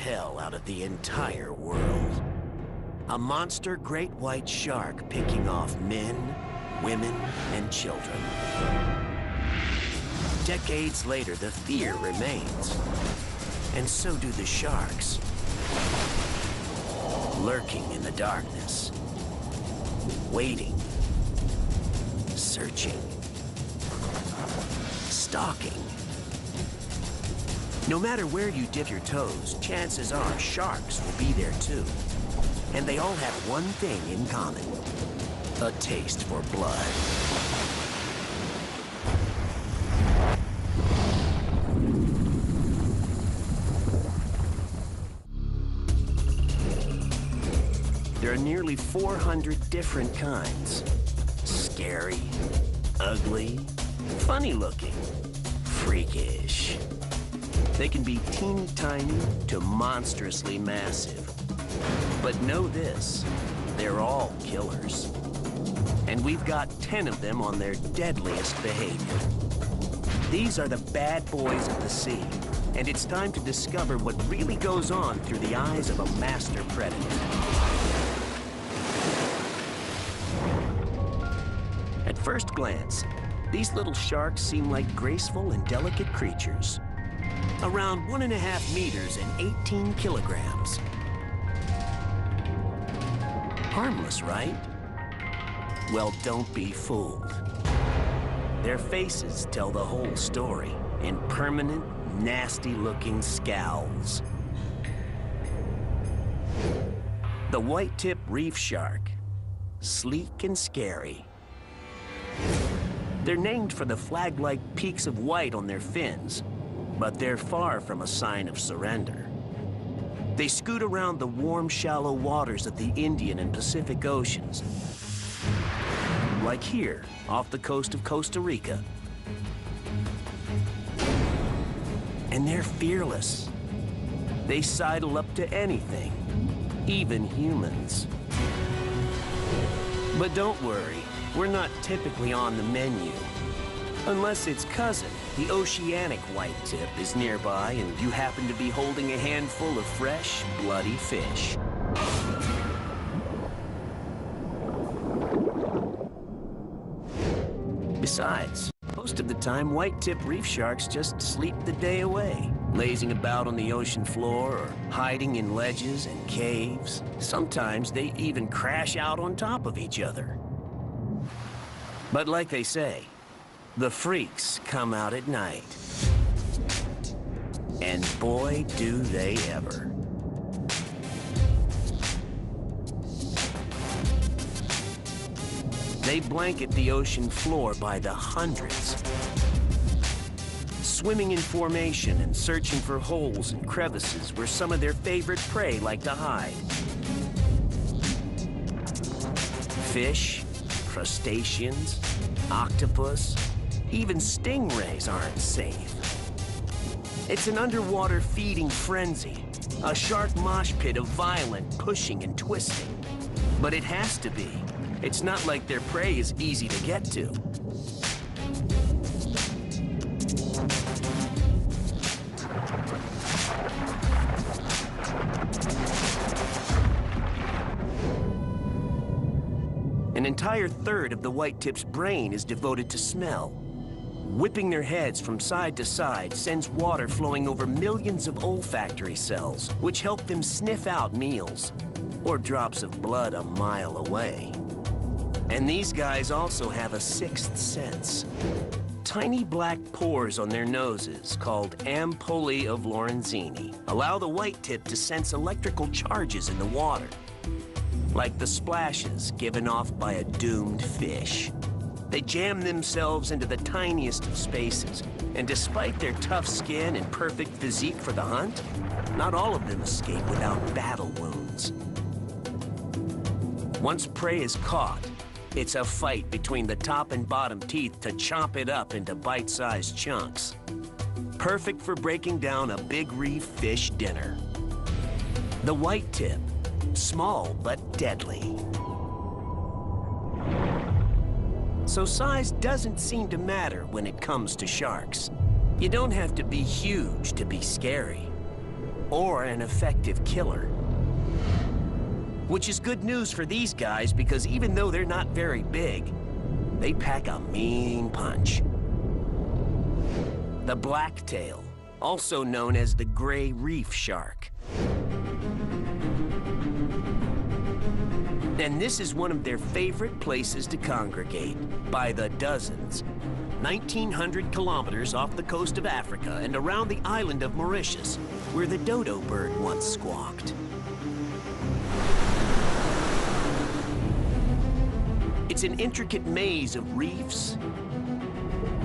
hell out of the entire world. A monster great white shark picking off men, women, and children. Decades later, the fear remains. And so do the sharks. Lurking in the darkness. Waiting. Searching. Stalking. No matter where you dip your toes, chances are sharks will be there too. And they all have one thing in common. A taste for blood. There are nearly 400 different kinds. Scary, ugly, funny-looking, freakish. They can be teeny tiny to monstrously massive. But know this, they're all killers. And we've got 10 of them on their deadliest behavior. These are the bad boys of the sea, and it's time to discover what really goes on through the eyes of a master predator. At first glance, these little sharks seem like graceful and delicate creatures. Around 1.5 meters and 18 kilograms. Harmless, right? Well, don't be fooled. Their faces tell the whole story in permanent, nasty-looking scowls. The white-tip reef shark. Sleek and scary. They're named for the flag-like peaks of white on their fins, but they're far from a sign of surrender. They scoot around the warm, shallow waters of the Indian and Pacific Oceans. Like here, off the coast of Costa Rica. And they're fearless. They sidle up to anything, even humans. But don't worry, we're not typically on the menu. Unless its cousin, the oceanic white tip, is nearby and you happen to be holding a handful of fresh, bloody fish. Besides, most of the time, white-tip reef sharks just sleep the day away, lazing about on the ocean floor or hiding in ledges and caves. Sometimes they even crash out on top of each other. But like they say, the freaks come out at night. And boy, do they ever. They blanket the ocean floor by the hundreds. Swimming in formation and searching for holes and crevices where some of their favorite prey like to hide. Fish, crustaceans, octopus, even stingrays aren't safe. It's an underwater feeding frenzy, a shark mosh pit of violent pushing and twisting. But it has to be. It's not like their prey is easy to get to. An entire third of the white-tip's brain is devoted to smell. Whipping their heads from side to side sends water flowing over millions of olfactory cells, which help them sniff out meals or drops of blood a mile away. And these guys also have a sixth sense. Tiny black pores on their noses, called ampullae of Lorenzini, allow the white tip to sense electrical charges in the water, like the splashes given off by a doomed fish. They jam themselves into the tiniest of spaces, and despite their tough skin and perfect physique for the hunt, not all of them escape without battle wounds. Once prey is caught, it's a fight between the top and bottom teeth to chomp it up into bite-sized chunks. Perfect for breaking down a big reef fish dinner. The white tip, small but deadly. So size doesn't seem to matter when it comes to sharks. You don't have to be huge to be scary. or an effective killer. Which is good news for these guys because even though they're not very big, they pack a mean punch. The blacktail, also known as the gray reef shark. And this is one of their favorite places to congregate, by the dozens. 1,900 kilometers off the coast of Africa and around the island of Mauritius, where the dodo bird once squawked. It's an intricate maze of reefs,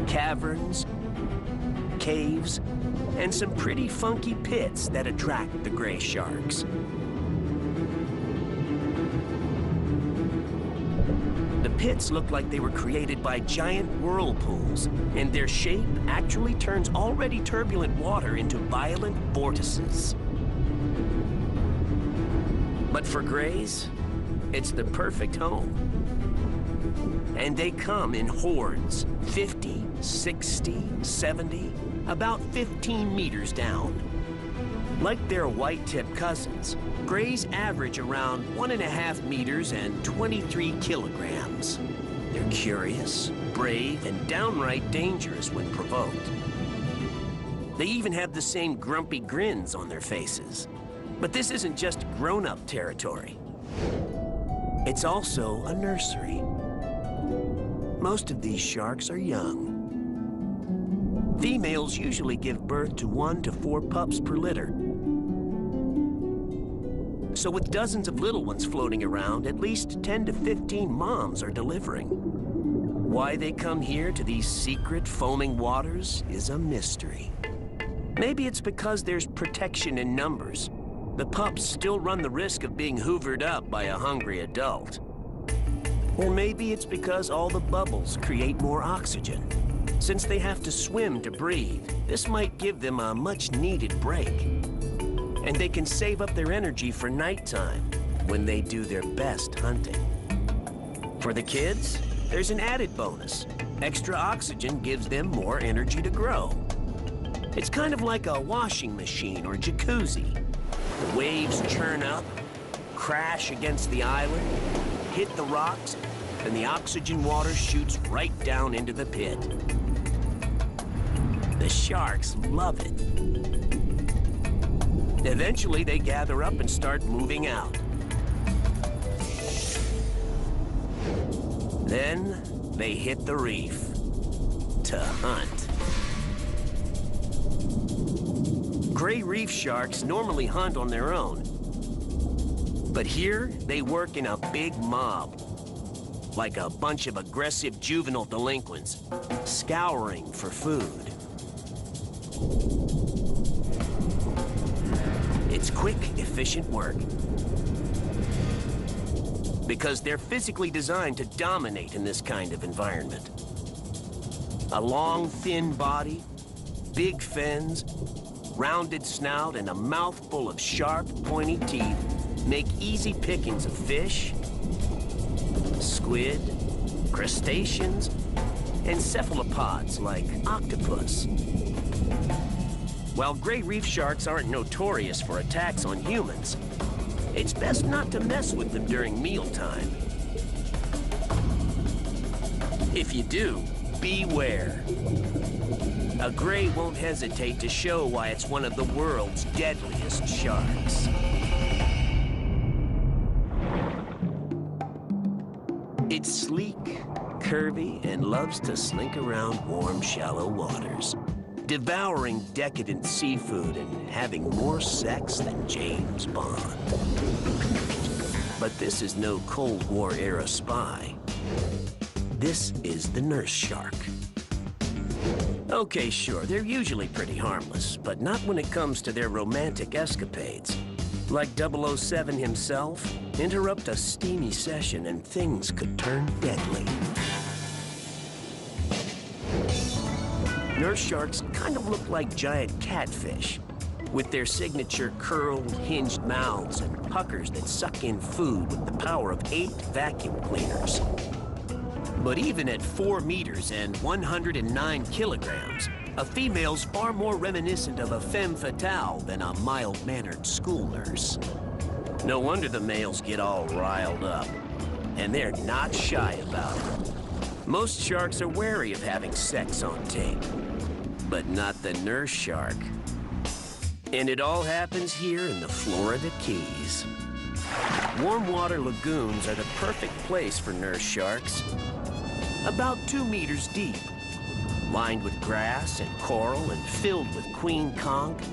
caverns, caves, and some pretty funky pits that attract the gray sharks. The pits look like they were created by giant whirlpools, and their shape actually turns already turbulent water into violent vortices. But for grays, it's the perfect home. And they come in hordes, 50, 60, 70, about 15 meters down. Like their white-tip cousins, grays average around 1.5 meters and 23 kilograms. They're curious, brave, and downright dangerous when provoked. They even have the same grumpy grins on their faces. But this isn't just grown-up territory. It's also a nursery. Most of these sharks are young. Females usually give birth to 1 to 4 pups per litter. So with dozens of little ones floating around, at least 10 to 15 moms are delivering. Why they come here to these secret foaming waters is a mystery. Maybe it's because there's protection in numbers. The pups still run the risk of being hoovered up by a hungry adult. Or maybe it's because all the bubbles create more oxygen. Since they have to swim to breathe, this might give them a much-needed break. And they can save up their energy for nighttime when they do their best hunting. For the kids, there's an added bonus. Extra oxygen gives them more energy to grow. It's kind of like a washing machine or jacuzzi. The waves churn up, crash against the island, hit the rocks, and the oxygen water shoots right down into the pit. The sharks love it. Eventually, they gather up and start moving out. Then, they hit the reef to hunt. Gray reef sharks normally hunt on their own. But here, they work in a big mob, like a bunch of aggressive juvenile delinquents, scouring for food. It's quick, efficient work. Because they're physically designed to dominate in this kind of environment. A long, thin body, big fins, rounded snout, and a mouthful of sharp, pointy teeth make easy pickings of fish, squid, crustaceans, and cephalopods like octopus. While gray reef sharks aren't notorious for attacks on humans, it's best not to mess with them during mealtime. If you do, beware. A gray won't hesitate to show why it's one of the world's deadliest sharks. It's sleek, curvy, and loves to slink around warm, shallow waters, devouring decadent seafood and having more sex than James Bond. But this is no Cold War-era spy. This is the nurse shark. Okay, sure, they're usually pretty harmless, but not when it comes to their romantic escapades. Like 007 himself, interrupt a steamy session and things could turn deadly. Nurse sharks kind of look like giant catfish, with their signature curled, hinged mouths and puckers that suck in food with the power of 8 vacuum cleaners. But even at 4 meters and 109 kilograms, A female's far more reminiscent of a femme fatale than a mild-mannered school nurse. No wonder the males get all riled up. And they're not shy about it. Most sharks are wary of having sex on tape. But not the nurse shark. And it all happens here in the Florida Keys. Warm water lagoons are the perfect place for nurse sharks. About 2 meters deep, lined with grass and coral and filled with queen conch,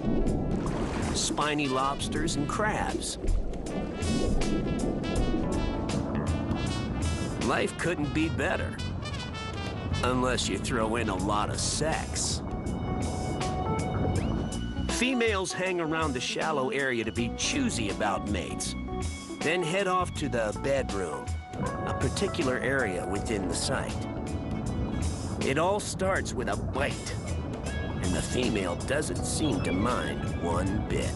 spiny lobsters and crabs. Life couldn't be better, unless you throw in a lot of sex. Females hang around the shallow area to be choosy about mates, then head off to the bedroom, a particular area within the site. It all starts with a bite, and the female doesn't seem to mind one bit.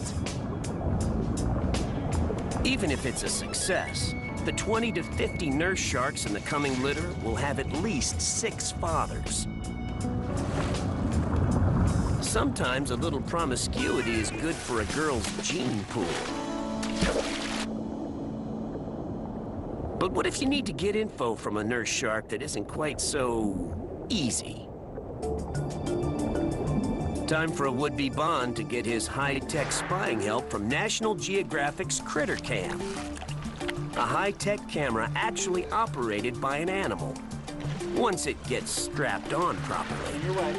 Even if it's a success, the 20 to 50 nurse sharks in the coming litter will have at least 6 fathers. Sometimes a little promiscuity is good for a girl's gene pool. But what if you need to get info from a nurse shark that isn't quite so easy? Time for a would-be Bond to get his high-tech spying help from National Geographic's Critter Cam. A high-tech camera actually operated by an animal, once it gets strapped on properly. You're right.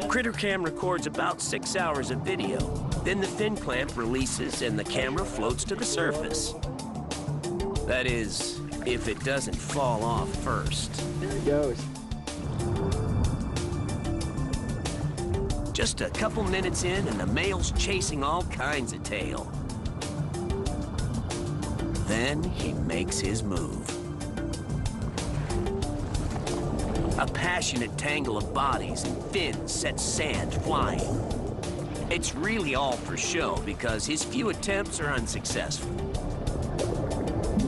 Critter Cam records about 6 hours of video. Then the fin clamp releases and the camera floats to the surface. That is, if it doesn't fall off first. There it goes. Just a couple minutes in and the male's chasing all kinds of tail. Then he makes his move. A passionate tangle of bodies and fins sets sand flying. It's really all for show because his few attempts are unsuccessful.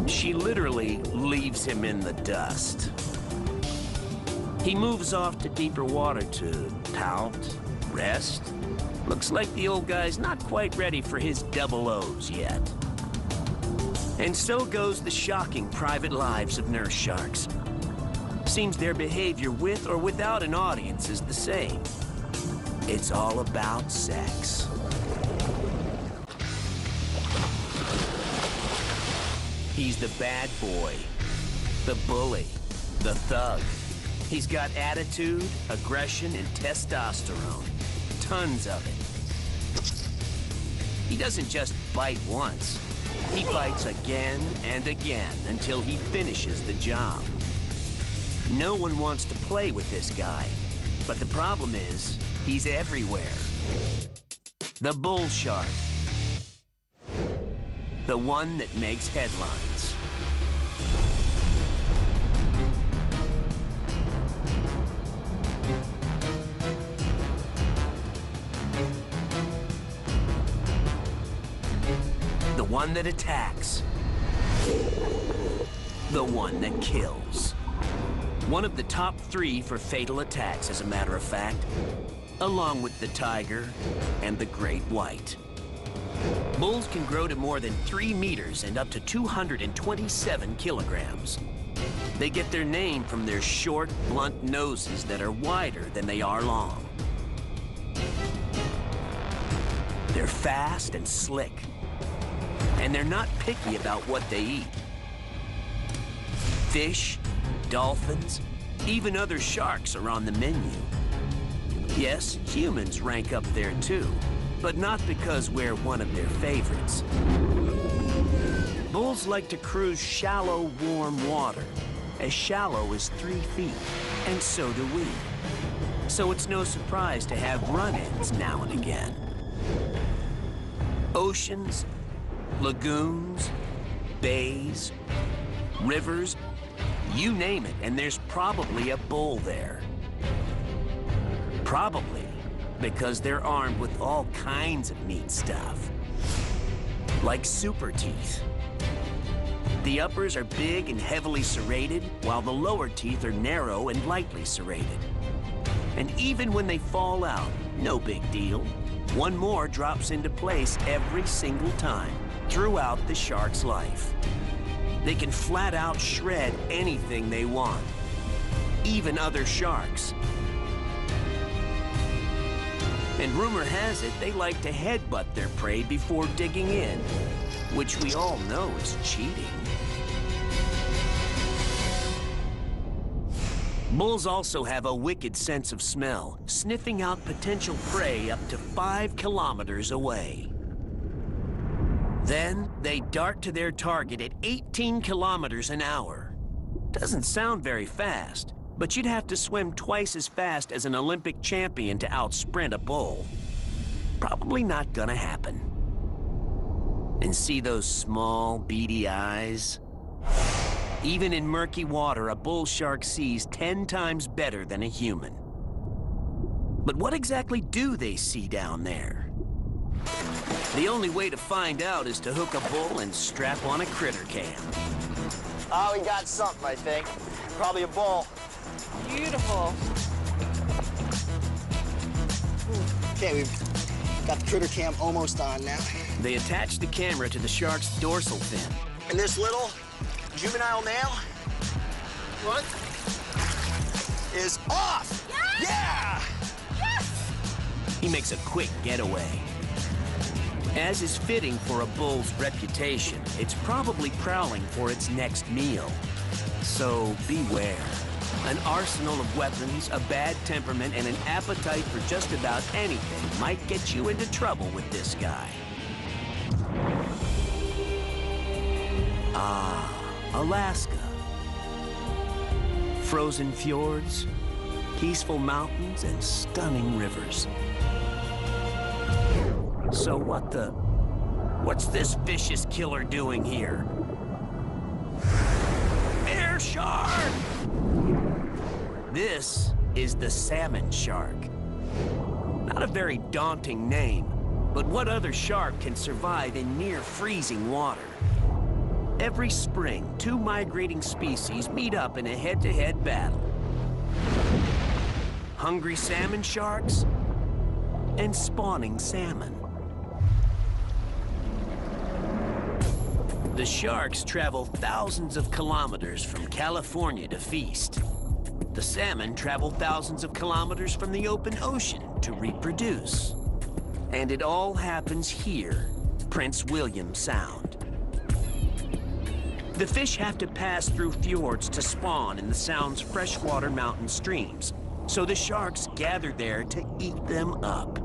She literally leaves him in the dust. He moves off to deeper water to pout, rest. Looks like the old guy's not quite ready for his double O's yet. And so goes the shocking private lives of nurse sharks. Seems their behavior with or without an audience is the same. It's all about sex. He's the bad boy, the bully, the thug. He's got attitude, aggression, and testosterone. Tons of it. He doesn't just bite once. He bites again and again until he finishes the job. No one wants to play with this guy, but the problem is, he's everywhere. The bull shark. The one that makes headlines. The one that attacks. The one that kills. One of the top 3 for fatal attacks, as a matter of fact, along with the tiger and the great white. Bulls can grow to more than 3 meters and up to 227 kilograms. They get their name from their short, blunt noses that are wider than they are long. They're fast and slick, and they're not picky about what they eat. Fish, dolphins, even other sharks are on the menu. Yes, humans rank up there too, but not because we're one of their favorites. Bulls like to cruise shallow, warm water, as shallow as 3 feet, and so do we. So it's no surprise to have run-ins now and again. Oceans, lagoons, bays, rivers, you name it, and there's probably a bull there. Probably because they're armed with all kinds of neat stuff. Like super teeth. The uppers are big and heavily serrated, while the lower teeth are narrow and lightly serrated. And even when they fall out, no big deal. One more drops into place every single time throughout the shark's life. They can flat out shred anything they want, even other sharks. And rumor has it they like to headbutt their prey before digging in, which we all know is cheating. Bulls also have a wicked sense of smell, sniffing out potential prey up to 5 kilometers away. Then they dart to their target at 18 kilometers an hour. Doesn't sound very fast, but you'd have to swim twice as fast as an Olympic champion to outsprint a bull. Probably not gonna happen. And see those small, beady eyes? Even in murky water, a bull shark sees 10 times better than a human. But what exactly do they see down there? The only way to find out is to hook a bull and strap on a critter cam. Oh, we got something, I think. Probably a bull. Beautiful. Okay, we've got the critter cam almost on now. They attach the camera to the shark's dorsal fin. And this little juvenile male, What? is off! Yes! Yeah! Yes! He makes a quick getaway. As is fitting for a bull's reputation, it's probably prowling for its next meal. So beware. An arsenal of weapons, a bad temperament, and an appetite for just about anything might get you into trouble with this guy. Ah, Alaska. Frozen fjords, peaceful mountains, and stunning rivers. So what's this vicious killer doing here? Air shark! This is the salmon shark. Not a very daunting name, but what other shark can survive in near freezing water? Every spring, 2 migrating species meet up in a head-to-head battle. Hungry salmon sharks and spawning salmon. The sharks travel thousands of kilometers from California to feast. The salmon travel thousands of kilometers from the open ocean to reproduce. And it all happens here, Prince William Sound. The fish have to pass through fjords to spawn in the Sound's freshwater mountain streams, so the sharks gather there to eat them up.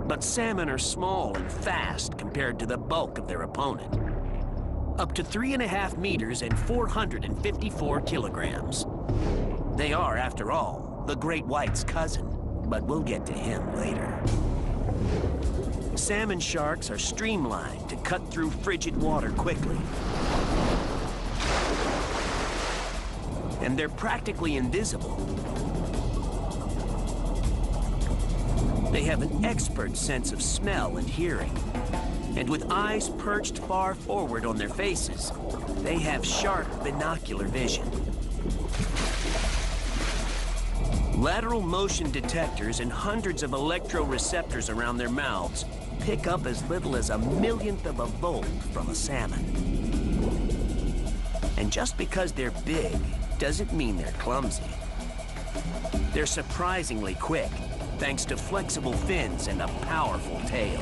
But salmon are small and fast compared to the bulk of their opponent. Up to 3.5 meters and 454 kilograms. They are, after all, the great white's cousin, but we'll get to him later. Salmon sharks are streamlined to cut through frigid water quickly. And they're practically invisible. They have an expert sense of smell and hearing. And with eyes perched far forward on their faces, they have sharp binocular vision. Lateral motion detectors and hundreds of electroreceptors around their mouths pick up as little as 1/1,000,000th of a volt from a salmon. And just because they're big doesn't mean they're clumsy. They're surprisingly quick, thanks to flexible fins and a powerful tail.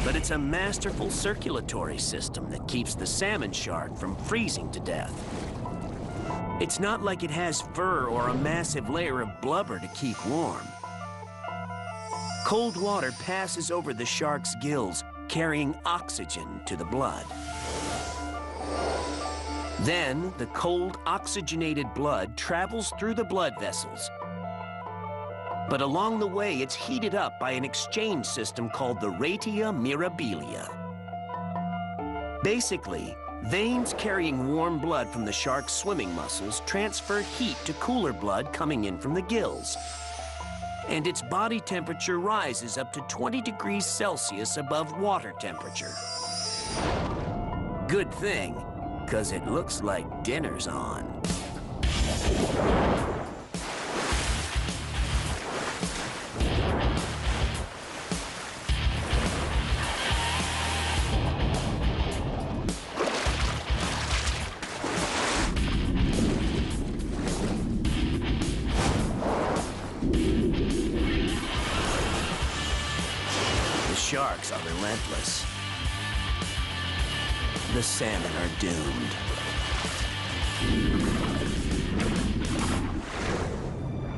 But it's a masterful circulatory system that keeps the salmon shark from freezing to death. It's not like it has fur or a massive layer of blubber to keep warm. Cold water passes over the shark's gills, carrying oxygen to the blood. Then, the cold, oxygenated blood travels through the blood vessels. But along the way, it's heated up by an exchange system called the ratia mirabilia. Basically, veins carrying warm blood from the shark's swimming muscles transfer heat to cooler blood coming in from the gills. And its body temperature rises up to 20 degrees Celsius above water temperature. Good thing, because it looks like dinner's on. sharks are relentless. The salmon are doomed.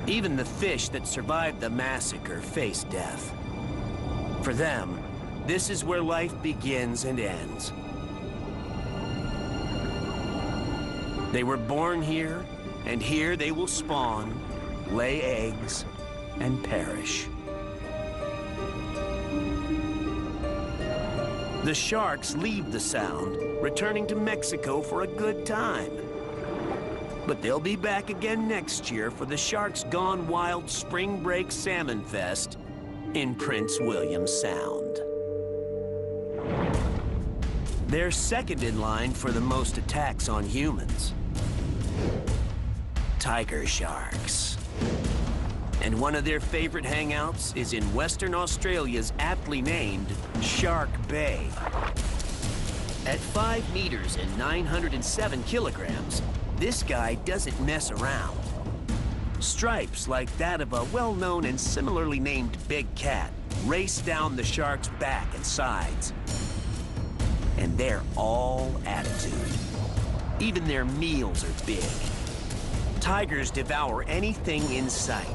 Even the fish that survived the massacre face death. For them, this is where life begins and ends. They were born here, and here they will spawn, lay eggs, and perish. The sharks leave the Sound, returning to Mexico for a good time. But they'll be back again next year for the Sharks Gone Wild Spring Break Salmon Fest in Prince William Sound. They're second in line for the most attacks on humans. Tiger sharks. And one of their favorite hangouts is in Western Australia's aptly named Shark Bay. At 5 meters and 907 kilograms, this guy doesn't mess around. Stripes like that of a well-known and similarly named big cat race down the shark's back and sides. And they're all attitude. Even their meals are big. Tigers devour anything in sight.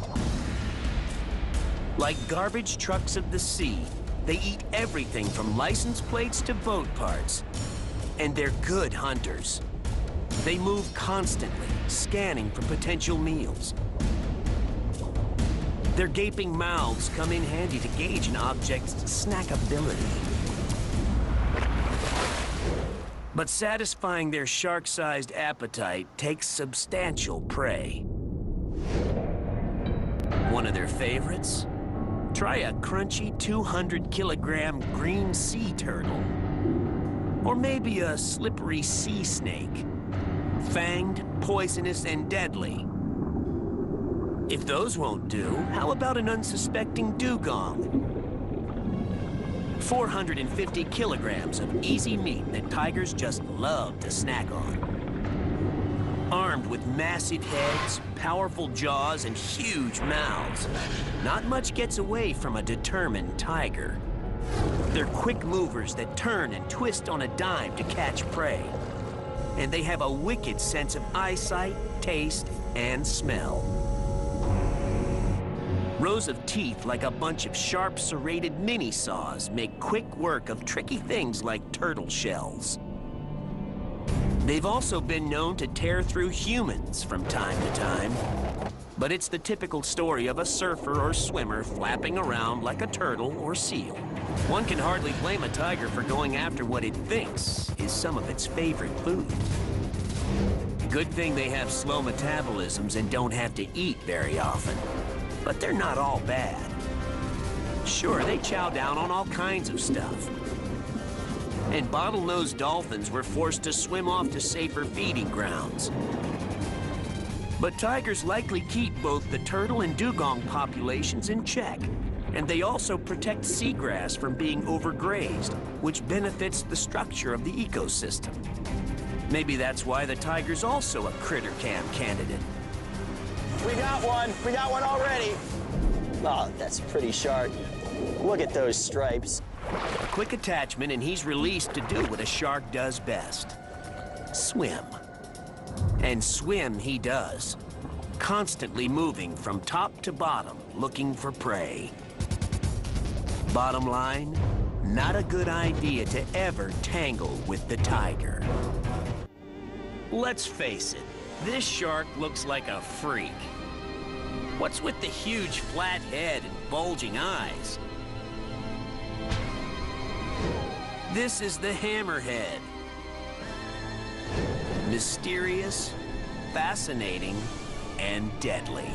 Like garbage trucks of the sea, they eat everything from license plates to boat parts. And they're good hunters. They move constantly, scanning for potential meals. Their gaping mouths come in handy to gauge an object's snackability. But satisfying their shark-sized appetite takes substantial prey. One of their favorites? Try a crunchy 200-kilogram green sea turtle. Or maybe a slippery sea snake. Fanged, poisonous, and deadly. If those won't do, how about an unsuspecting dugong? 450 kilograms of easy meat that tigers just love to snack on. Armed with massive heads, powerful jaws, and huge mouths, not much gets away from a determined tiger. They're quick movers that turn and twist on a dime to catch prey. And they have a wicked sense of eyesight, taste, and smell. Rows of teeth like a bunch of sharp serrated mini-saws make quick work of tricky things like turtle shells. They've also been known to tear through humans from time to time. But it's the typical story of a surfer or swimmer flapping around like a turtle or seal. One can hardly blame a tiger for going after what it thinks is some of its favorite food. Good thing they have slow metabolisms and don't have to eat very often. But they're not all bad. Sure, they chow down on all kinds of stuff. And bottlenose dolphins were forced to swim off to safer feeding grounds. But tigers likely keep both the turtle and dugong populations in check. And they also protect seagrass from being overgrazed, which benefits the structure of the ecosystem. Maybe that's why the tiger's also a critter cam candidate. We got one already. Oh, that's pretty sharp. Look at those stripes. A quick attachment and he's released to do what a shark does best. Swim. And swim he does. Constantly moving from top to bottom, looking for prey. Bottom line, not a good idea to ever tangle with the tiger. Let's face it, this shark looks like a freak. What's with the huge flat head and bulging eyes? This is the hammerhead. Mysterious, fascinating, and deadly.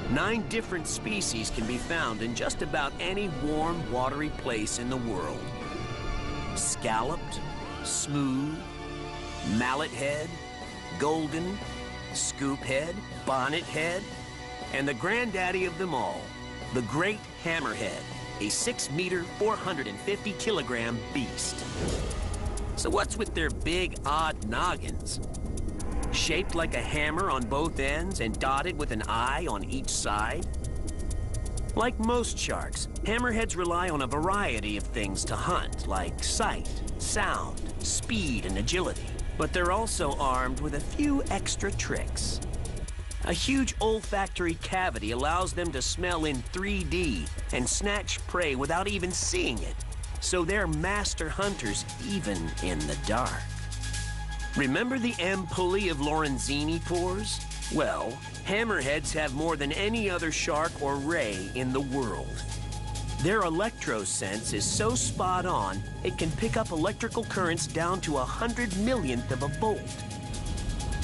9 different species can be found in just about any warm, watery place in the world. Scalloped, smooth, mallet head, golden, scoop head, bonnet head, and the granddaddy of them all, the great hammerhead, a 6-meter, 450-kilogram beast. So what's with their big, odd noggins? Shaped like a hammer on both ends and dotted with an eye on each side? Like most sharks, hammerheads rely on a variety of things to hunt, like sight, sound, speed, and agility. But they're also armed with a few extra tricks. A huge olfactory cavity allows them to smell in 3D and snatch prey without even seeing it. So they're master hunters even in the dark. Remember the ampullae of Lorenzini pores? Well, hammerheads have more than any other shark or ray in the world. Their electrosense is so spot on, it can pick up electrical currents down to 100 millionth of a volt.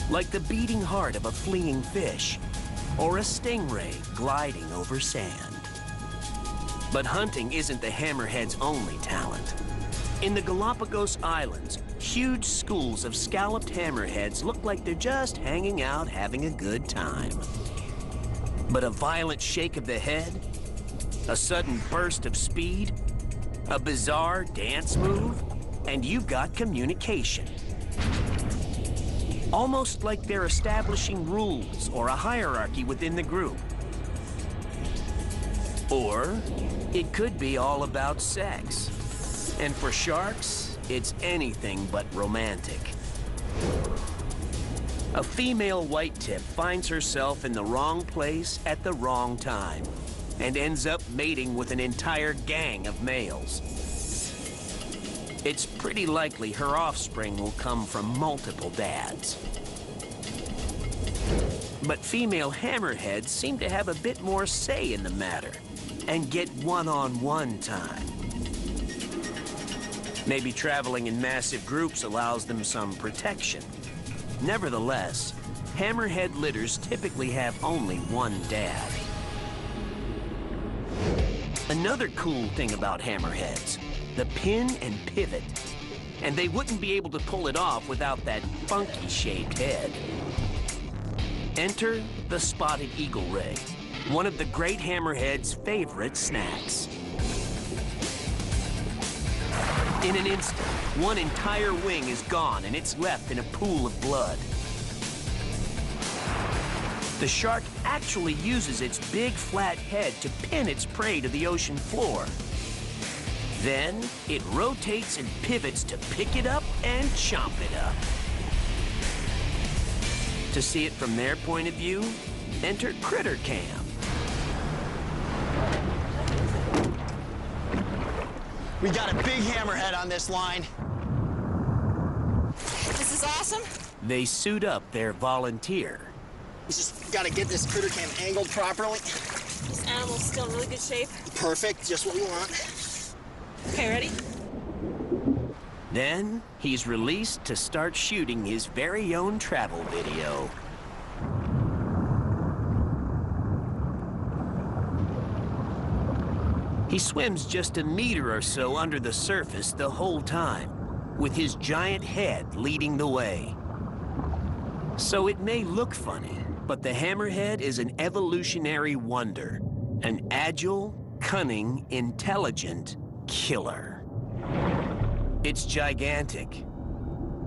Like the beating heart of a fleeing fish, or a stingray gliding over sand. But hunting isn't the hammerhead's only talent. In the Galapagos Islands, huge schools of scalloped hammerheads look like they're just hanging out having a good time. But a violent shake of the head, a sudden burst of speed, a bizarre dance move, and you've got communication. Almost like they're establishing rules or a hierarchy within the group. Or it could be all about sex. And for sharks, it's anything but romantic. A female white tip finds herself in the wrong place at the wrong time and ends up mating with an entire gang of males. It's pretty likely her offspring will come from multiple dads. But female hammerheads seem to have a bit more say in the matter and get one-on-one time. Maybe traveling in massive groups allows them some protection. Nevertheless, hammerhead litters typically have only one dad. Another cool thing about hammerheads, the pin and pivot. And they wouldn't be able to pull it off without that funky-shaped head. Enter the spotted eagle ray, one of the great hammerhead's favorite snacks. In an instant, one entire wing is gone and it's left in a pool of blood. The shark actually uses its big flat head to pin its prey to the ocean floor. Then it rotates and pivots to pick it up and chomp it up. To see it from their point of view, enter Critter Cam. We got a big hammerhead on this line. This is awesome. They suit up their volunteer. We just gotta get this critter cam angled properly. This animal's still in really good shape. Perfect, just what we want. Okay, ready? Then he's released to start shooting his very own travel video. He swims just a meter or so under the surface the whole time, with his giant head leading the way. So it may look funny, but the hammerhead is an evolutionary wonder, an agile, cunning, intelligent killer. It's gigantic,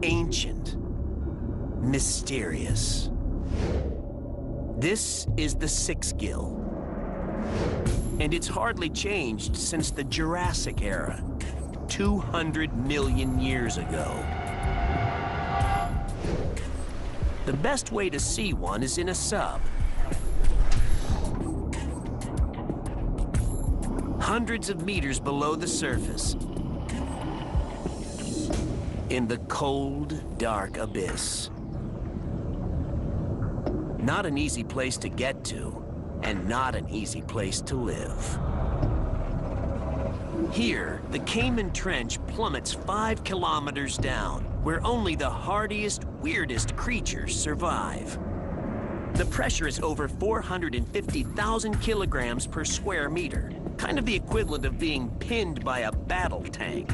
ancient, mysterious. This is the six-gill. And it's hardly changed since the Jurassic era, 200 million years ago. The best way to see one is in a sub. Hundreds of meters below the surface. In the cold, dark abyss. Not an easy place to get to. And not an easy place to live. Here, the Cayman Trench plummets 5 kilometers down, where only the hardiest, weirdest creatures survive. The pressure is over 450,000 kilograms per square meter, kind of the equivalent of being pinned by a battle tank.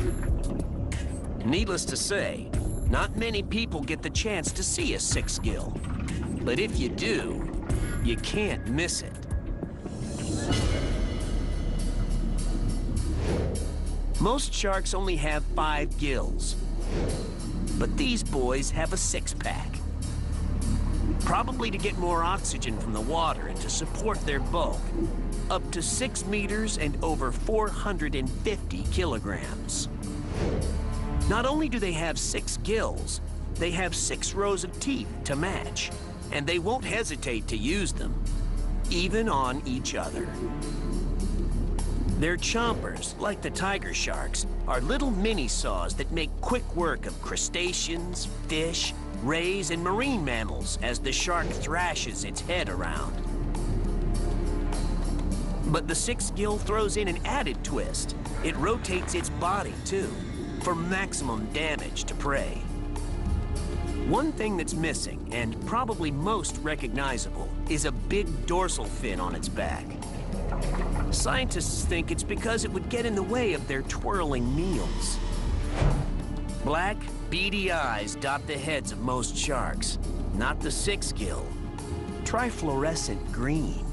Needless to say, not many people get the chance to see a six-gill. But if you do, you can't miss it. Most sharks only have 5 gills, but these boys have a 6-pack. Probably to get more oxygen from the water and to support their bulk. up to 6 meters and over 450 kilograms. Not only do they have 6 gills, they have 6 rows of teeth to match, and they won't hesitate to use them, even on each other. Their chompers, like the tiger sharks, are little mini-saws that make quick work of crustaceans, fish, rays, and marine mammals as the shark thrashes its head around. But the 6th gill throws in an added twist. It rotates its body, too, for maximum damage to prey. One thing that's missing, and probably most recognizable, is a big dorsal fin on its back. Scientists think it's because it would get in the way of their twirling meals. Black, beady eyes dot the heads of most sharks, not the 6th gill. Try fluorescent green.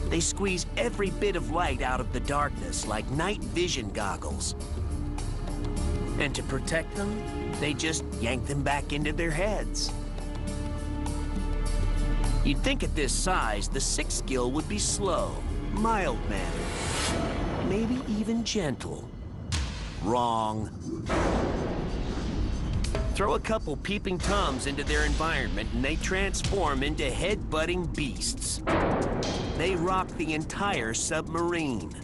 They squeeze every bit of light out of the darkness like night vision goggles. And to protect them, they just yank them back into their heads. You'd think at this size, the 6th gill would be slow, mild-mannered, maybe even gentle. Wrong. Throw a couple peeping toms into their environment and they transform into head-butting beasts. They rock the entire submarine.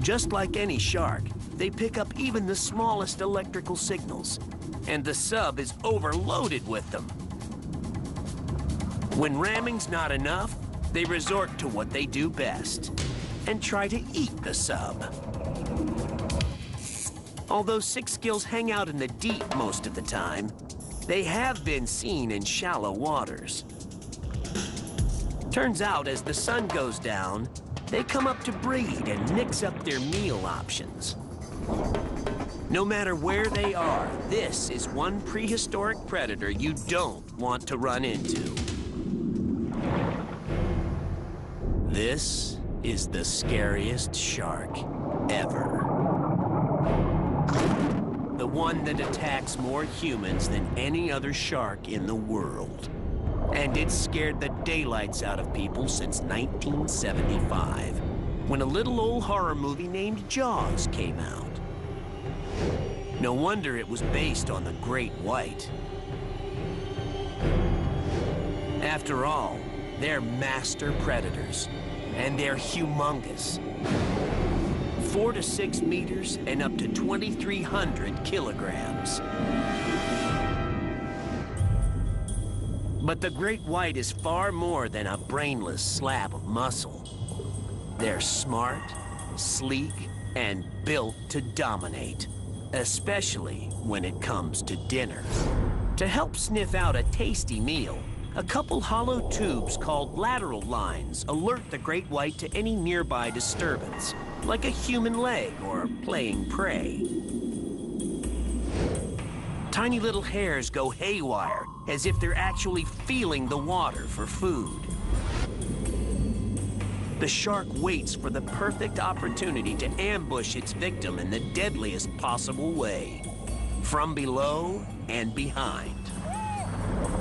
Just like any shark, they pick up even the smallest electrical signals, and the sub is overloaded with them. When ramming's not enough, they resort to what they do best, and try to eat the sub. Although 6 gills hang out in the deep most of the time, they have been seen in shallow waters. Turns out, as the sun goes down, they come up to breed and mix up their meal options. No matter where they are, this is one prehistoric predator you don't want to run into. This is the scariest shark ever. The one that attacks more humans than any other shark in the world. And it's scared the daylights out of people since 1975, when a little old horror movie named Jaws came out. No wonder it was based on the great white. After all, they're master predators, and they're humongous. 4 to 6 meters and up to 2,300 kilograms. But the great white is far more than a brainless slab of muscle. They're smart, sleek, and built to dominate, especially when it comes to dinner. To help sniff out a tasty meal, a couple hollow tubes called lateral lines alert the great white to any nearby disturbance, like a human leg or playing prey. Tiny little hairs go haywire, as if they're actually feeling the water for food. The shark waits for the perfect opportunity to ambush its victim in the deadliest possible way, from below and behind.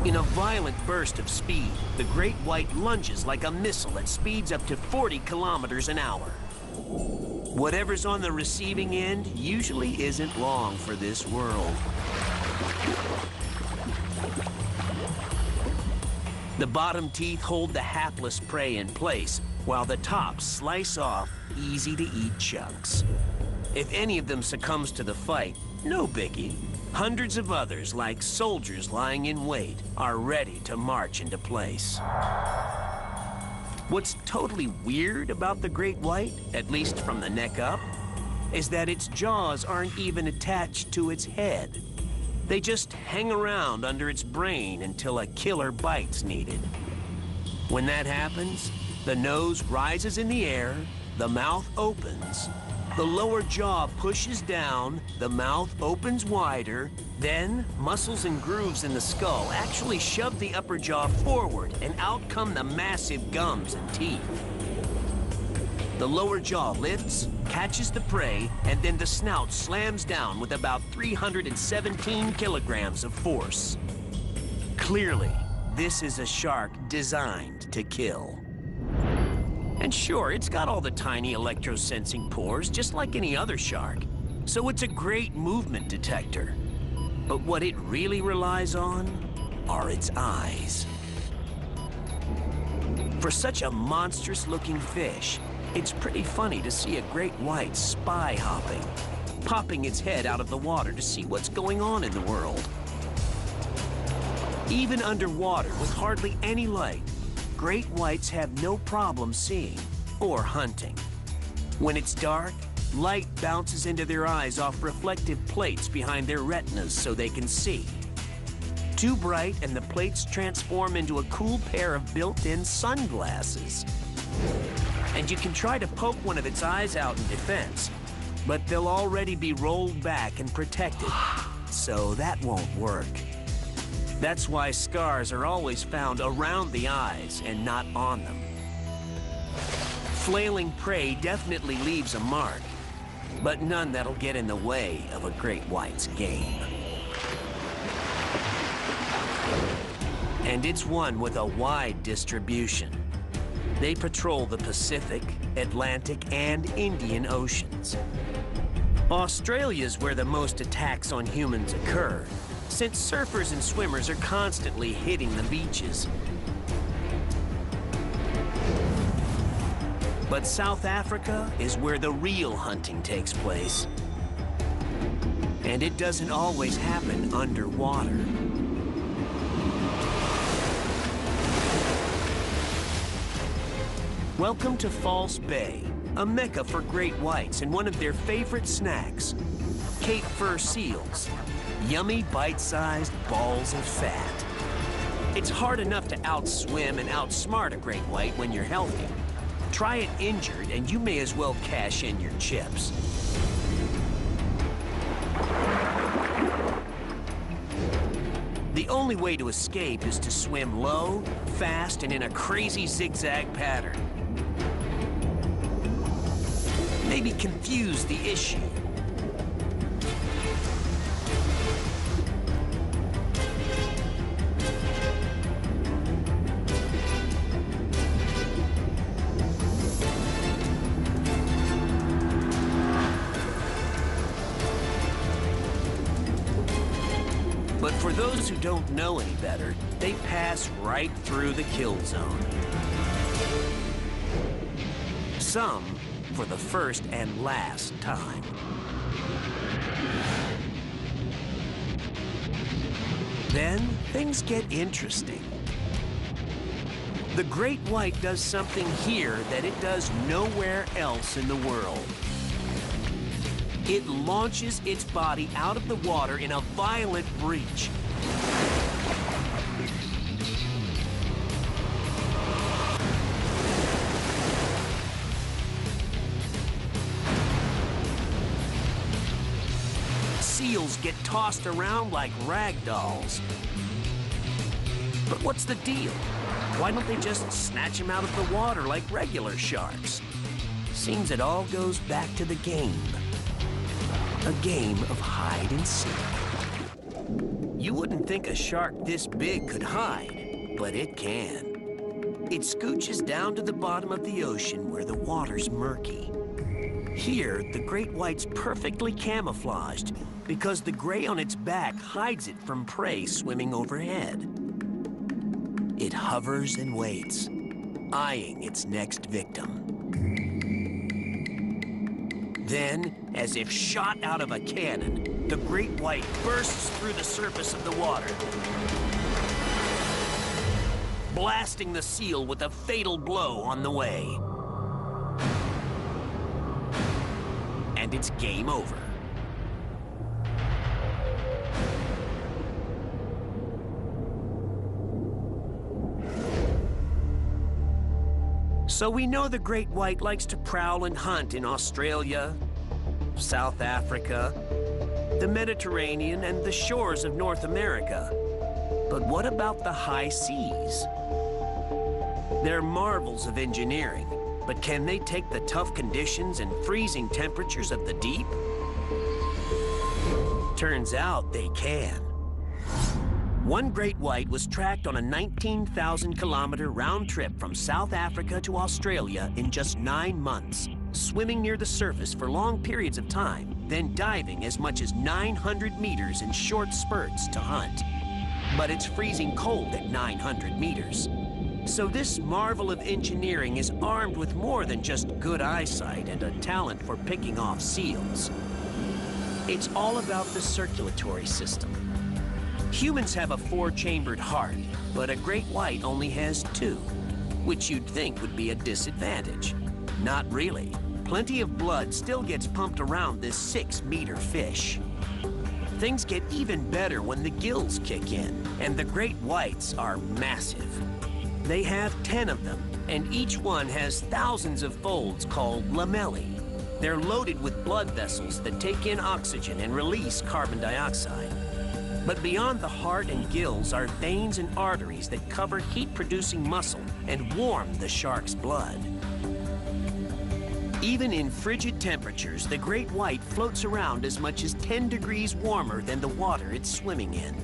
In a violent burst of speed, the great white lunges like a missile at speeds up to 40 kilometers an hour. Whatever's on the receiving end usually isn't long for this world. The bottom teeth hold the hapless prey in place, while the tops slice off easy-to-eat chunks. If any of them succumbs to the fight, no biggie. Hundreds of others, like soldiers lying in wait, are ready to march into place. What's totally weird about the great white, at least from the neck up, is that its jaws aren't even attached to its head. They just hang around under its brain until a killer bite's needed. When that happens, the nose rises in the air, the mouth opens, the lower jaw pushes down, the mouth opens wider, then muscles and grooves in the skull actually shove the upper jaw forward, and out come the massive gums and teeth. The lower jaw lifts, catches the prey, and then the snout slams down with about 317 kilograms of force. Clearly, this is a shark designed to kill. And sure, it's got all the tiny electro-sensing pores, just like any other shark. So it's a great movement detector. But what it really relies on are its eyes. For such a monstrous-looking fish, it's pretty funny to see a great white spy hopping, popping its head out of the water to see what's going on in the world. Even underwater, with hardly any light, great whites have no problem seeing or hunting. When it's dark, light bounces into their eyes off reflective plates behind their retinas so they can see. Too bright, and the plates transform into a cool pair of built-in sunglasses. And you can try to poke one of its eyes out in defense, but they'll already be rolled back and protected, so that won't work. That's why scars are always found around the eyes and not on them. Flailing prey definitely leaves a mark, but none that'll get in the way of a great white's game. And it's one with a wide distribution. They patrol the Pacific, Atlantic, and Indian Oceans. Australia's where the most attacks on humans occur, since surfers and swimmers are constantly hitting the beaches. But South Africa is where the real hunting takes place. And it doesn't always happen underwater. Welcome to False Bay, a mecca for great whites and one of their favorite snacks, Cape Fur seals, yummy bite-sized balls of fat. It's hard enough to outswim and outsmart a great white when you're healthy. Try it injured and you may as well cash in your chips. The only way to escape is to swim low, fast, and in a crazy zigzag pattern. Maybe confuse the issue. But for those who don't know any better, they pass right through the kill zone. Some for the first and last time. Then things get interesting. The great white does something here that it does nowhere else in the world. It launches its body out of the water in a violent breach. Seals get tossed around like rag dolls. But what's the deal? Why don't they just snatch them out of the water like regular sharks? Seems it all goes back to the game. A game of hide and seek. You wouldn't think a shark this big could hide, but it can. It scooches down to the bottom of the ocean where the water's murky. Here, the great white's perfectly camouflaged because the gray on its back hides it from prey swimming overhead. It hovers and waits, eyeing its next victim. Then, as if shot out of a cannon, the great white bursts through the surface of the water, blasting the seal with a fatal blow on the way. And it's game over. So we know the great white likes to prowl and hunt in Australia, South Africa, the Mediterranean, and the shores of North America. But what about the high seas? They're marvels of engineering, but can they take the tough conditions and freezing temperatures of the deep? Turns out they can. One great white was tracked on a 19,000-kilometer round trip from South Africa to Australia in just 9 months, swimming near the surface for long periods of time, then diving as much as 900 meters in short spurts to hunt. But it's freezing cold at 900 meters. So this marvel of engineering is armed with more than just good eyesight and a talent for picking off seals. It's all about the circulatory system. Humans have a 4-chambered heart, but a great white only has 2, which you'd think would be a disadvantage. Not really. Plenty of blood still gets pumped around this 6-meter fish. Things get even better when the gills kick in, and the great whites are massive. They have 10 of them, and each one has thousands of folds called lamellae. They're loaded with blood vessels that take in oxygen and release carbon dioxide. But beyond the heart and gills are veins and arteries that cover heat-producing muscle and warm the shark's blood. Even in frigid temperatures, the great white floats around as much as 10 degrees warmer than the water it's swimming in.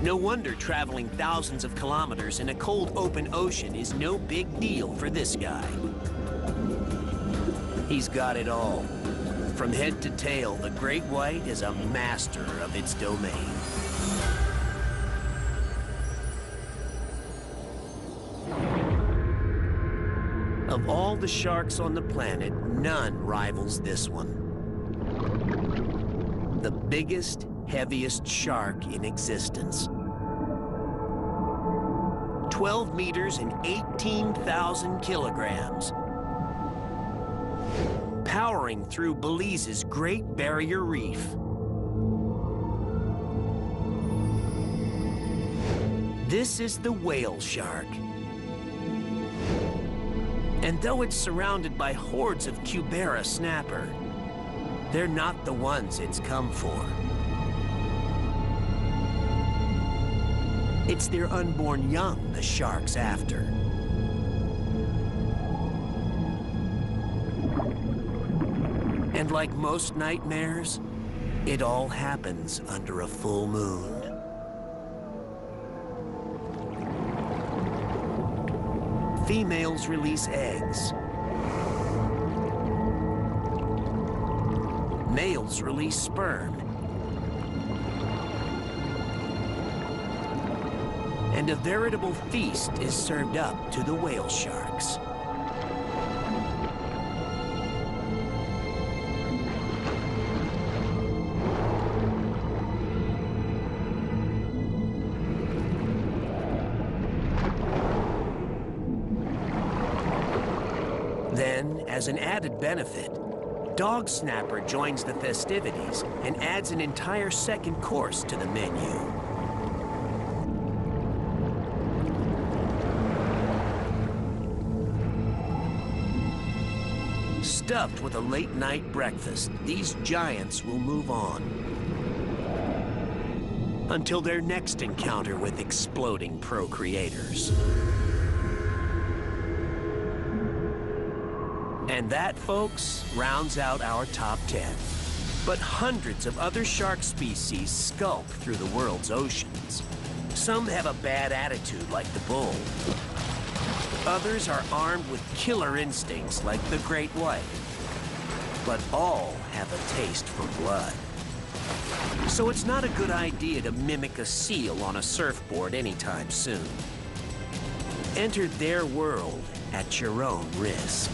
No wonder traveling thousands of kilometers in a cold open ocean is no big deal for this guy. He's got it all. From head to tail, the great white is a master of its domain. Of all the sharks on the planet, none rivals this one. The biggest, heaviest shark in existence. 12 meters and 18,000 kilograms. Powering through Belize's Great Barrier Reef. This is the whale shark. And though it's surrounded by hordes of Cubera snapper, they're not the ones it's come for. It's their unborn young the shark's after. And like most nightmares, it all happens under a full moon. Females release eggs. Males release sperm. And a veritable feast is served up to the whale sharks. Then, as an added benefit, Dog Snapper joins the festivities and adds an entire second course to the menu. Stuffed with a late-night breakfast, these giants will move on until their next encounter with exploding procreators. And that, folks, rounds out our top 10. But hundreds of other shark species skulk through the world's oceans. Some have a bad attitude, like the bull. Others are armed with killer instincts, like the great white. But all have a taste for blood. So it's not a good idea to mimic a seal on a surfboard anytime soon. Enter their world at your own risk.